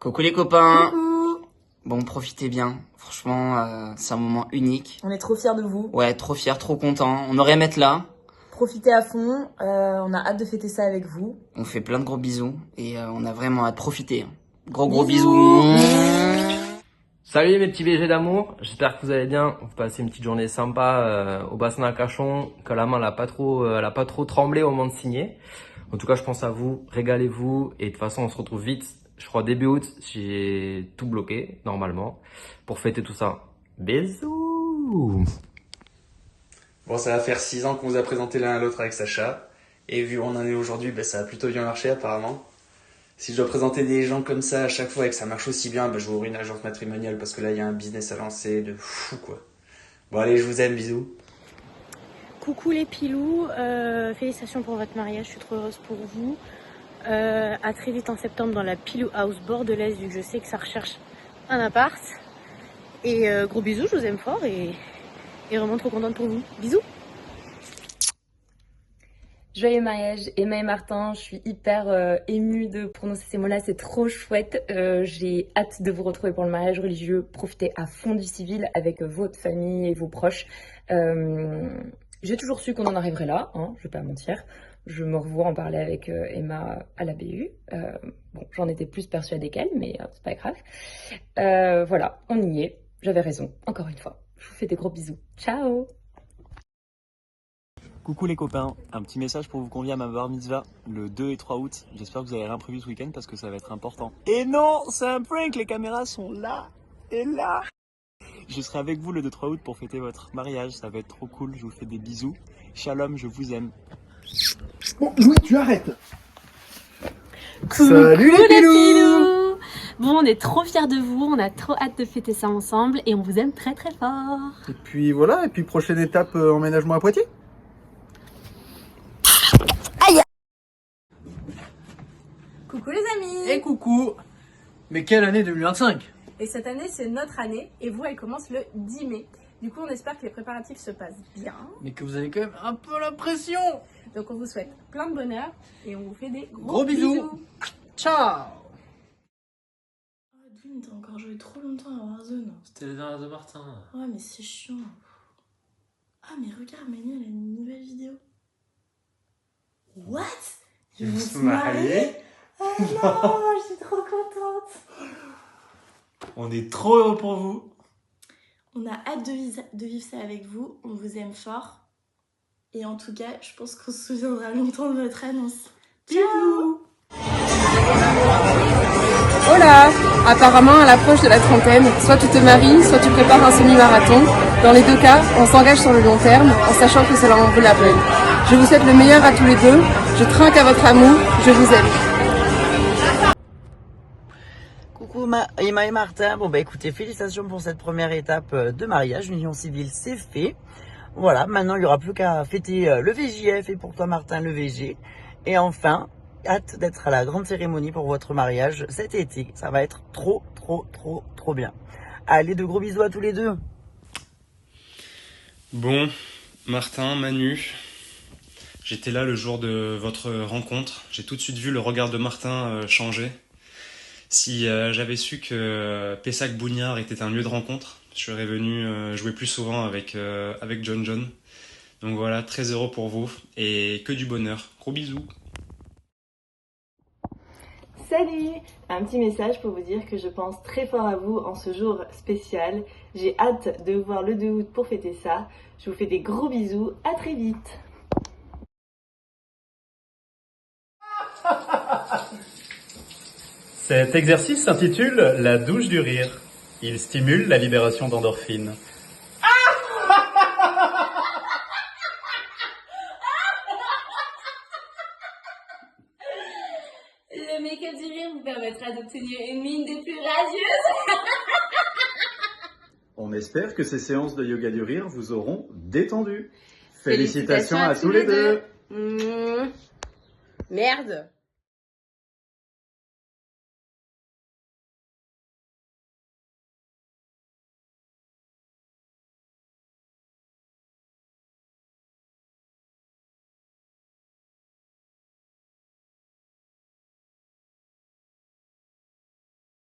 Coucou les copains. Coucou. Bon, profitez bien. Franchement, c'est un moment unique. On est trop fiers de vous. Ouais, trop fier, trop content. On aurait aimé être là. Profitez à fond. On a hâte de fêter ça avec vous. On fait plein de gros bisous et on a vraiment hâte de profiter. Gros Bisous. bisous. Salut mes petits BG d'amour, j'espère que vous allez bien, vous passez une petite journée sympa au bassin d'Arcachon, que la main elle a pas trop tremblé au moment de signer. En tout cas je pense à vous, régalez-vous et de toute façon on se retrouve vite, je crois début août, j'ai tout bloqué normalement pour fêter tout ça. Bisous. Bon, ça va faire 6 ans qu'on vous a présenté l'un à l'autre avec Sacha. Et vu où on en est aujourd'hui, ça a plutôt bien marché apparemment. Si je dois présenter des gens comme ça à chaque fois et que ça marche aussi bien, je vais ouvrir une agence matrimoniale parce que là, il y a un business à lancer de fou, quoi. Bon, allez, je vous aime, bisous. Coucou les pilous, félicitations pour votre mariage, je suis trop heureuse pour vous. À très vite en septembre dans la Pilou House bordelaise, vu que je sais que ça recherche un appart. Et gros bisous, je vous aime fort et vraiment trop contente pour vous. Bisous. Joyeux mariage, Emma et Martin, je suis hyper émue de prononcer ces mots-là, c'est trop chouette. J'ai hâte de vous retrouver pour le mariage religieux. Profitez à fond du civil avec votre famille et vos proches. J'ai toujours su qu'on en arriverait là, hein, je vais pas mentir. Je me revois en parler avec Emma à la BU. Bon, j'en étais plus persuadée qu'elle, mais c'est pas grave. Voilà, on y est. J'avais raison, encore une fois. Je vous fais des gros bisous. Ciao! Coucou les copains, un petit message pour vous convier à ma bar mitzvah le 2 et 3 août. J'espère que vous avez rien prévu ce week-end parce que ça va être important. Et non, c'est un prank, les caméras sont là et là. Je serai avec vous le 2-3 août pour fêter votre mariage, ça va être trop cool, je vous fais des bisous. Shalom, je vous aime. Bon, Louis, tu arrêtes. Coucou Salut les pilous. Bon, on est trop fiers de vous, on a trop hâte de fêter ça ensemble et on vous aime très très fort. Et puis voilà, et puis prochaine étape, emménagement à Poitiers. Coucou les amis. Et coucou. Mais quelle année 2025? Et cette année, c'est notre année. Et vous, elle commence le 10 mai. Du coup, on espère que les préparatifs se passent bien. Mais que vous avez quand même un peu la pression. Donc, on vous souhaite plein de bonheur. Et on vous fait des Gros bisous. Ciao. Edwin, t'as encore joué trop longtemps à Warzone. C'était le dernier de Martin. Ouais, mais c'est chiant. Ah, mais regarde, Manu, elle a une nouvelle vidéo. What? Ils vont se marier? Oh non, je suis trop contente. On est trop heureux pour vous. On a hâte de vivre ça avec vous. On vous aime fort. Et en tout cas, je pense qu'on se souviendra longtemps de votre annonce. Ciao. Hola. Apparemment, à l'approche de la trentaine, soit tu te maries, soit tu prépares un semi-marathon. Dans les deux cas, on s'engage sur le long terme, en sachant que cela en vaut la peine. Je vous souhaite le meilleur à tous les deux. Je trinque à votre amour. Je vous aime. Coucou Emma et Martin. Bon écoutez, félicitations pour cette première étape de mariage. L'union civile, c'est fait. Voilà, maintenant il n'y aura plus qu'à fêter le VJF et pour toi Martin le VG. Et enfin, hâte d'être à la grande cérémonie pour votre mariage cet été. Ça va être trop bien. Allez, de gros bisous à tous les deux. Bon, Martin, Manu, j'étais là le jour de votre rencontre. J'ai tout de suite vu le regard de Martin changer. Si j'avais su que Pessac Bougnard était un lieu de rencontre, je serais venu jouer plus souvent avec John. Donc voilà, très heureux pour vous et que du bonheur. Gros bisous. Salut! Un petit message pour vous dire que je pense très fort à vous en ce jour spécial. J'ai hâte de vous voir le 2 août pour fêter ça. Je vous fais des gros bisous, à très vite! Cet exercice s'intitule la douche du rire. Il stimule la libération d'endorphines. Le make-up du rire vous permettra d'obtenir une mine des plus radieuses. On espère que ces séances de yoga du rire vous auront détendu. Félicitations à tous les deux. Merde.